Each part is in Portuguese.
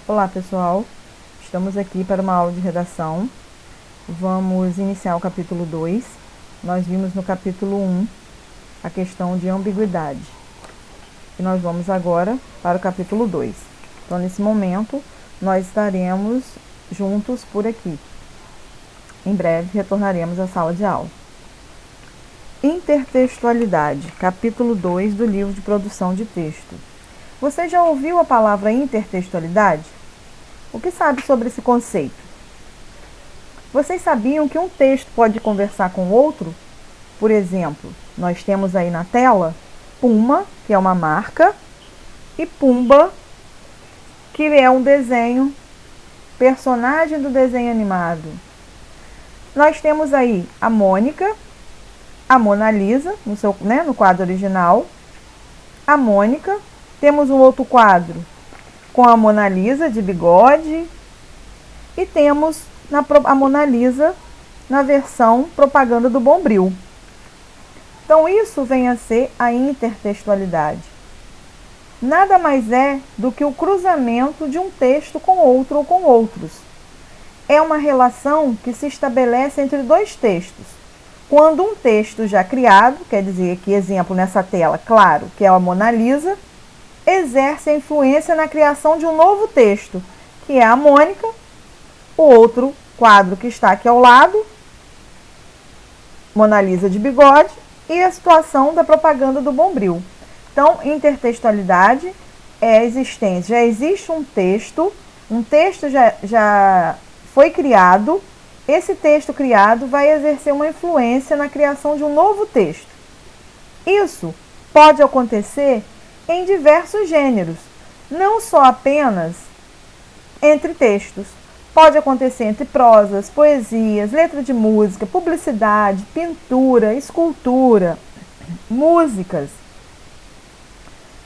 Olá pessoal, estamos aqui para uma aula de redação. Vamos iniciar o capítulo 2. Nós vimos no capítulo 1 a questão de ambiguidade. E nós vamos agora para o capítulo 2. Então, nesse momento, nós estaremos juntos por aqui. Em breve, retornaremos à sala de aula. Intertextualidade, capítulo 2 do livro de produção de texto. Você já ouviu a palavra intertextualidade? O que sabe sobre esse conceito? Vocês sabiam que um texto pode conversar com outro? Por exemplo, nós temos aí na tela Puma, que é uma marca, e Pumba, que é um desenho, personagem do desenho animado. Nós temos aí a Mônica, a Mona Lisa, no quadro original, a Mônica. Temos um outro quadro com a Mona Lisa de bigode e temos a Mona Lisa na versão propaganda do Bombril. Então, isso vem a ser a intertextualidade. Nada mais é do que o cruzamento de um texto com outro ou com outros. É uma relação que se estabelece entre dois textos. Quando um texto já criado, quer dizer que, exemplo nessa tela, claro, que é a Mona Lisa, exerce a influência na criação de um novo texto, que é a Mônica, o outro quadro que está aqui ao lado, Mona Lisa de bigode, e a situação da propaganda do Bombril. Então, intertextualidade é a existência, já existe um texto já foi criado, esse texto criado vai exercer uma influência na criação de um novo texto. Isso pode acontecer em diversos gêneros, não só apenas entre textos. Pode acontecer entre prosas, poesias, letra de música, publicidade, pintura, escultura, músicas.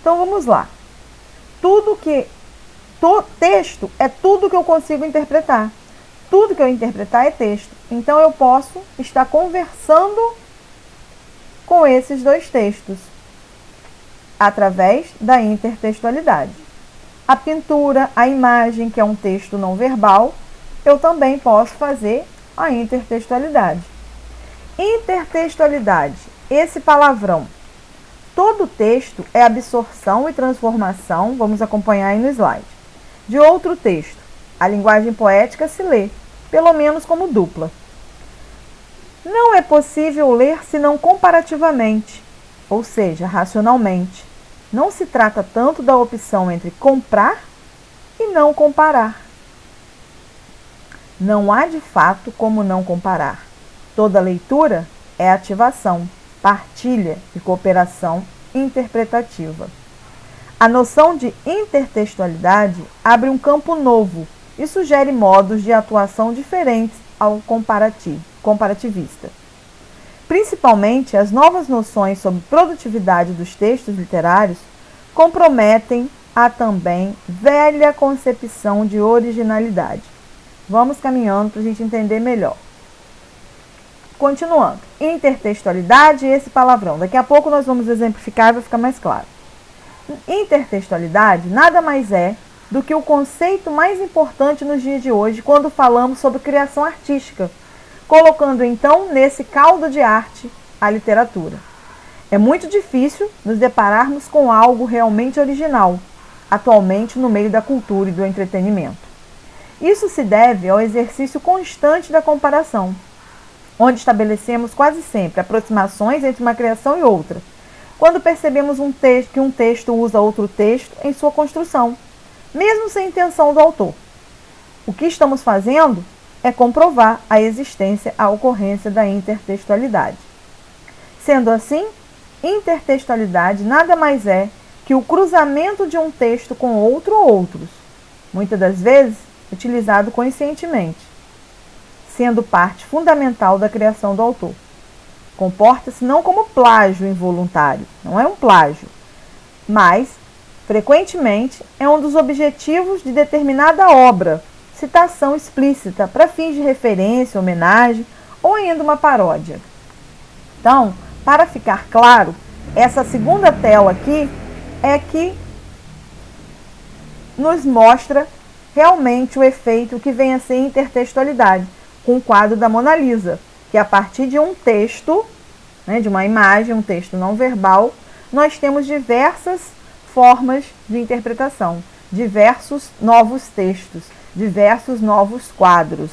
Então vamos lá. Texto é tudo que eu consigo interpretar. Tudo que eu interpretar é texto. Então eu posso estar conversando com esses dois textos através da intertextualidade. A pintura, a imagem, que é um texto não verbal, eu também posso fazer a intertextualidade. Intertextualidade, esse palavrão. Todo texto é absorção e transformação, vamos acompanhar aí no slide, de outro texto. A linguagem poética se lê, pelo menos como dupla. Não é possível ler senão comparativamente, ou seja, racionalmente. Não se trata tanto da opção entre comprar e não comparar. Não há de fato como não comparar. Toda leitura é ativação, partilha e cooperação interpretativa. A noção de intertextualidade abre um campo novo e sugere modos de atuação diferentes ao comparativista. Principalmente, as novas noções sobre produtividade dos textos literários comprometem a também velha concepção de originalidade. Vamos caminhando para a gente entender melhor. Continuando, intertextualidade e esse palavrão. Daqui a pouco nós vamos exemplificar e vai ficar mais claro. Intertextualidade nada mais é do que o conceito mais importante nos dias de hoje quando falamos sobre criação artística, colocando então nesse caldo de arte a literatura. É muito difícil nos depararmos com algo realmente original, atualmente no meio da cultura e do entretenimento. Isso se deve ao exercício constante da comparação, onde estabelecemos quase sempre aproximações entre uma criação e outra, quando percebemos que um texto usa outro texto em sua construção, mesmo sem intenção do autor. O que estamos fazendo é comprovar a existência, a ocorrência da intertextualidade. Sendo assim, intertextualidade nada mais é que o cruzamento de um texto com outro ou outros, muitas das vezes utilizado conscientemente, sendo parte fundamental da criação do autor. Comporta-se não como plágio involuntário, não é um plágio, mas, frequentemente, é um dos objetivos de determinada obra, citação explícita para fins de referência, homenagem ou ainda uma paródia. Então, para ficar claro, essa segunda tela aqui é que nos mostra realmente o efeito que vem a ser intertextualidade, com o quadro da Mona Lisa, que a partir de um texto, né, de uma imagem, um texto não verbal, nós temos diversas formas de interpretação, diversos novos textos, diversos novos quadros.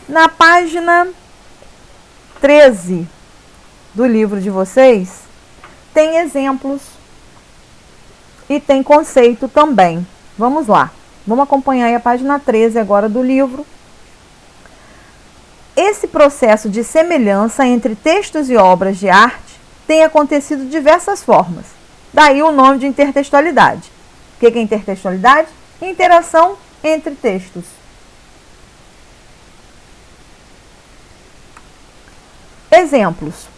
Na página 13 do livro de vocês, tem exemplos e tem conceito também. Vamos lá, vamos acompanhar aí a página 13 agora do livro. Esse processo de semelhança entre textos e obras de arte tem acontecido de diversas formas. Daí o nome de intertextualidade. O que é intertextualidade? Interação entre textos. Exemplos.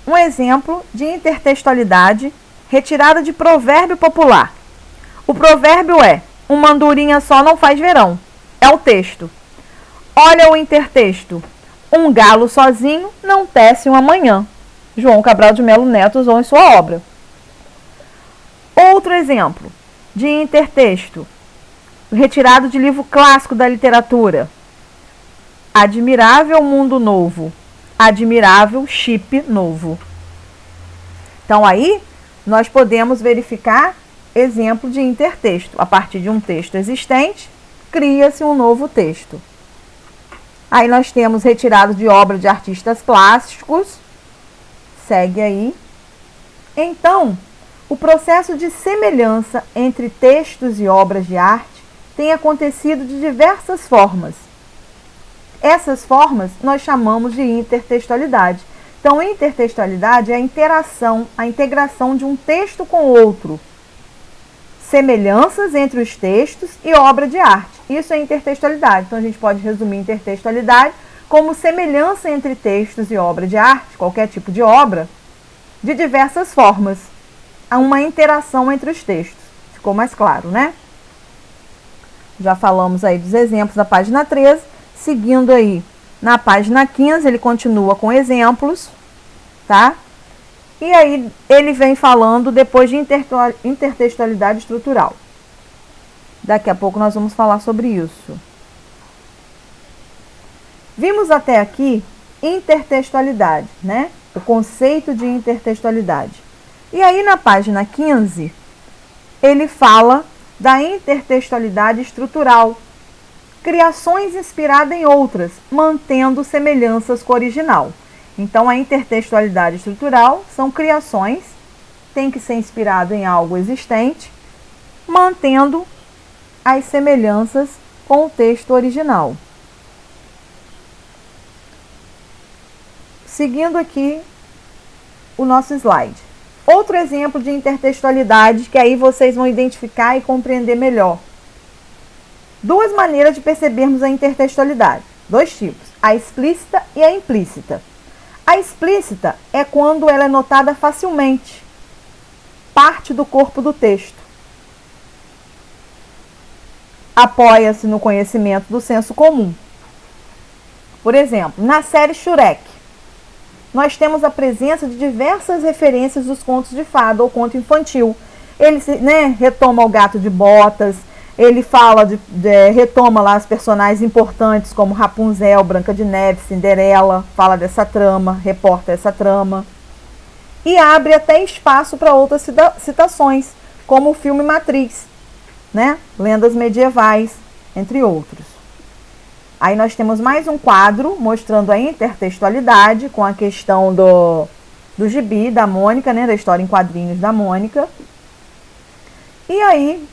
Um exemplo de intertextualidade retirada de provérbio popular. O provérbio é: uma andorinha só não faz verão. É o texto. Olha o intertexto. Um galo sozinho não tece uma manhã. João Cabral de Melo Neto usou em sua obra. Outro exemplo de intertexto, retirado de livro clássico da literatura. Admirável mundo novo. Admirável chip novo. Então aí nós podemos verificar exemplo de intertexto. A partir de um texto existente, cria-se um novo texto. Aí nós temos retirado de obra de artistas clássicos. Segue aí. Então, o processo de semelhança entre textos e obras de arte tem acontecido de diversas formas. Essas formas nós chamamos de intertextualidade. Então, intertextualidade é a interação, a integração de um texto com outro. Semelhanças entre os textos e obra de arte. Isso é intertextualidade. Então, a gente pode resumir intertextualidade como semelhança entre textos e obra de arte, qualquer tipo de obra, de diversas formas. Há uma interação entre os textos. Ficou mais claro, né? Já falamos aí dos exemplos da página 13. Seguindo aí, na página 15, ele continua com exemplos, tá? E aí, ele vem falando depois de intertextualidade estrutural. Daqui a pouco nós vamos falar sobre isso. Vimos até aqui intertextualidade, né? O conceito de intertextualidade. E aí, na página 15, ele fala da intertextualidade estrutural. Criações inspiradas em outras, mantendo semelhanças com o original. Então, a intertextualidade estrutural são criações, tem que ser inspirado em algo existente, mantendo as semelhanças com o texto original. Seguindo aqui o nosso slide. Outro exemplo de intertextualidade que aí vocês vão identificar e compreender melhor. Duas maneiras de percebermos a intertextualidade. Dois tipos, a explícita e a implícita. A explícita é quando ela é notada facilmente, parte do corpo do texto. Apoia-se no conhecimento do senso comum. Por exemplo, na série Shrek, nós temos a presença de diversas referências dos contos de fada ou conto infantil. Ele retoma o Gato de Botas, ele fala retoma lá as personagens importantes como Rapunzel, Branca de Neve, Cinderela, fala dessa trama, reporta essa trama. E abre até espaço para outras citações, como o filme Matrix, né? Lendas medievais, entre outros. Aí nós temos mais um quadro mostrando a intertextualidade com a questão do gibi da Mônica, né? Da história em quadrinhos da Mônica. E aí,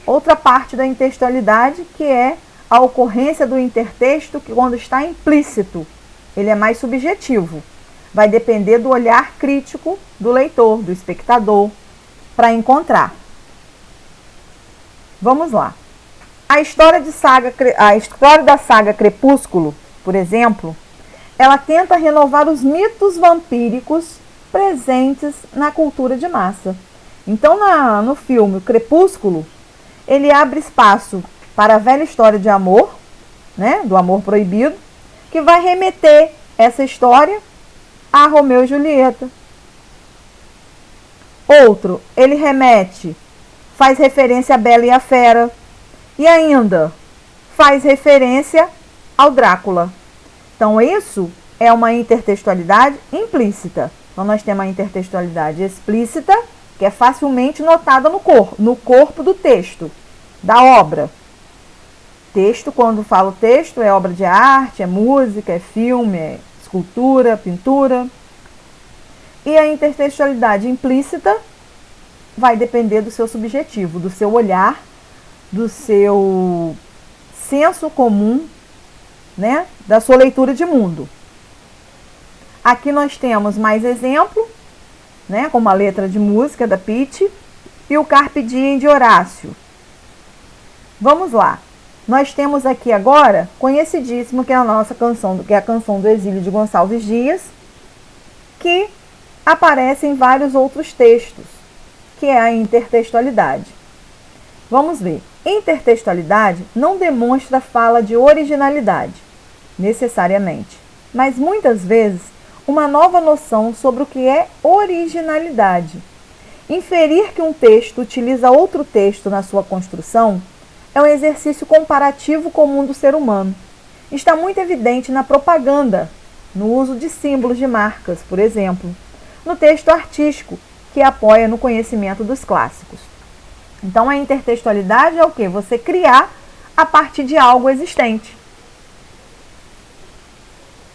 outra parte da intertextualidade, que é a ocorrência do intertexto, que quando está implícito, ele é mais subjetivo. Vai depender do olhar crítico do leitor, do espectador, para encontrar. Vamos lá. A história da saga Crepúsculo, por exemplo, ela tenta renovar os mitos vampíricos presentes na cultura de massa. Então, no filme Crepúsculo, ele abre espaço para a velha história de amor, né, do amor proibido, que vai remeter essa história a Romeu e Julieta. Outro, ele remete, faz referência a Bela e a Fera. E ainda, faz referência ao Drácula. Então, isso é uma intertextualidade implícita. Então, nós temos a intertextualidade explícita, que é facilmente notada no corpo do texto, da obra. Texto, quando falo texto, é obra de arte, é música, é filme, é escultura, pintura. E a intertextualidade implícita vai depender do seu subjetivo, do seu olhar, do seu senso comum, né, da sua leitura de mundo. Aqui nós temos mais exemplo, né, como a letra de música da Pitti e o Carpe Diem de Horácio. Vamos lá. Nós temos aqui agora, conhecidíssimo, que é a nossa canção, que é a canção do Exílio de Gonçalves Dias, que aparece em vários outros textos, que é a intertextualidade. Vamos ver. Intertextualidade não demonstra fala de originalidade, necessariamente, mas muitas vezes uma nova noção sobre o que é originalidade. Inferir que um texto utiliza outro texto na sua construção é um exercício comparativo comum do ser humano. Está muito evidente na propaganda, no uso de símbolos de marcas, por exemplo, no texto artístico, que apoia no conhecimento dos clássicos. Então, a intertextualidade é o quê? Você criar a partir de algo existente.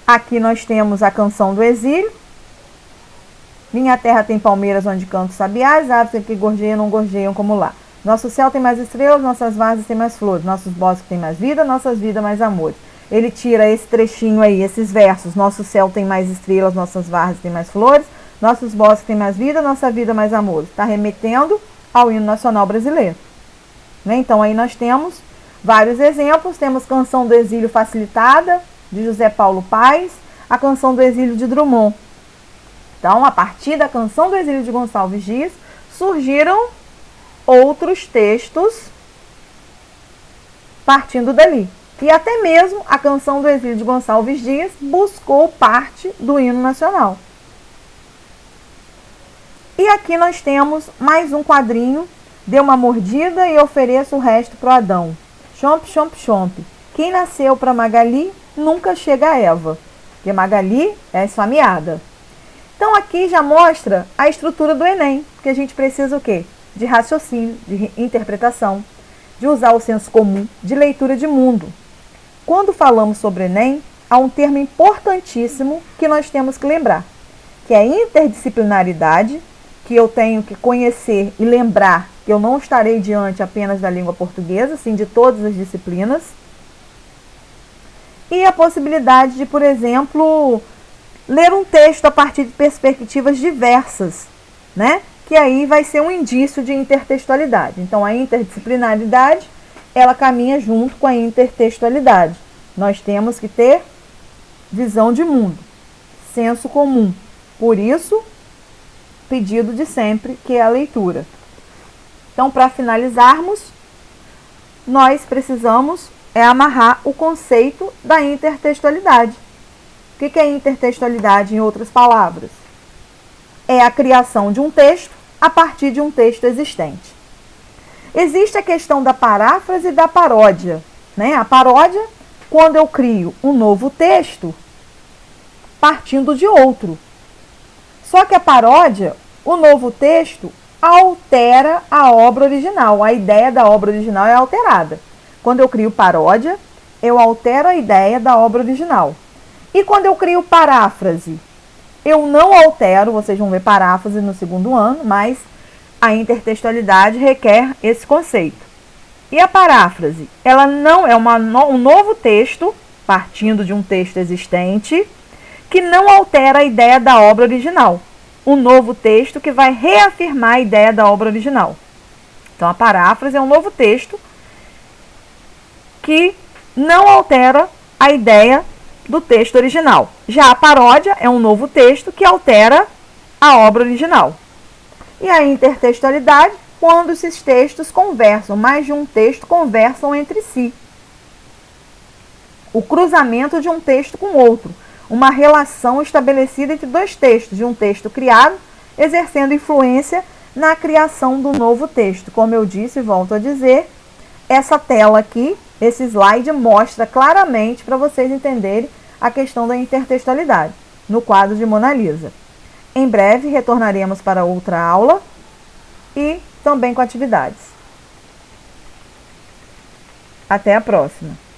Aqui nós temos a canção do Exílio. Minha terra tem palmeiras onde cantam sabiás, aves que gorjeiam não gorjeiam como lá. Nosso céu tem mais estrelas, nossas várzeas têm mais flores, nossos bosques têm mais vida, nossas vidas mais amores. Ele tira esse trechinho aí, esses versos. Nosso céu tem mais estrelas, nossas várzeas têm mais flores, nossos bosques têm mais vida, nossa vida mais amores. Está remetendo ao hino nacional brasileiro. Né? Então, aí nós temos vários exemplos. Temos Canção do Exílio Facilitada, de José Paulo Paes, a Canção do Exílio de Drummond. Então, a partir da Canção do Exílio de Gonçalves Dias, surgiram outros textos partindo dali. E até mesmo a Canção do Exílio de Gonçalves Dias buscou parte do hino nacional. E aqui nós temos mais um quadrinho. Dê uma mordida e ofereça o resto para o Adão. Chomp, chomp, chomp. Quem nasceu para Magali nunca chega a Eva, porque Magali é esfameada. Então aqui já mostra a estrutura do Enem, porque a gente precisa o quê? De raciocínio, de interpretação, de usar o senso comum, de leitura de mundo. Quando falamos sobre Enem, há um termo importantíssimo que nós temos que lembrar, que é interdisciplinaridade, que eu tenho que conhecer e lembrar que eu não estarei diante apenas da língua portuguesa, sim de todas as disciplinas. E a possibilidade de, por exemplo, ler um texto a partir de perspectivas diversas, né? Que aí vai ser um indício de intertextualidade. Então, a interdisciplinaridade, ela caminha junto com a intertextualidade. Nós temos que ter visão de mundo, senso comum. Por isso, pedido de sempre, que é a leitura. Então, para finalizarmos, nós precisamos amarrar o conceito da intertextualidade. O que é intertextualidade, em outras palavras? É a criação de um texto a partir de um texto existente. Existe a questão da paráfrase e da paródia, né? A paródia, quando eu crio um novo texto partindo de outro. Só que a paródia, o novo texto, altera a obra original. A ideia da obra original é alterada. Quando eu crio paródia, eu altero a ideia da obra original. E quando eu crio paráfrase, eu não altero, vocês vão ver paráfrase no segundo ano, mas a intertextualidade requer esse conceito. E a paráfrase, ela não é um novo texto, partindo de um texto existente, que não altera a ideia da obra original. Um novo texto que vai reafirmar a ideia da obra original. Então, a paráfrase é um novo texto que não altera a ideia do texto original. Já a paródia é um novo texto que altera a obra original. E a intertextualidade, quando esses textos conversam, mais de um texto conversam entre si. O cruzamento de um texto com outro. Uma relação estabelecida entre dois textos, de um texto criado, exercendo influência na criação do novo texto. Como eu disse e volto a dizer, essa tela aqui, esse slide, mostra claramente para vocês entenderem a questão da intertextualidade no quadro de Mona Lisa. Em breve retornaremos para outra aula e também com atividades. Até a próxima!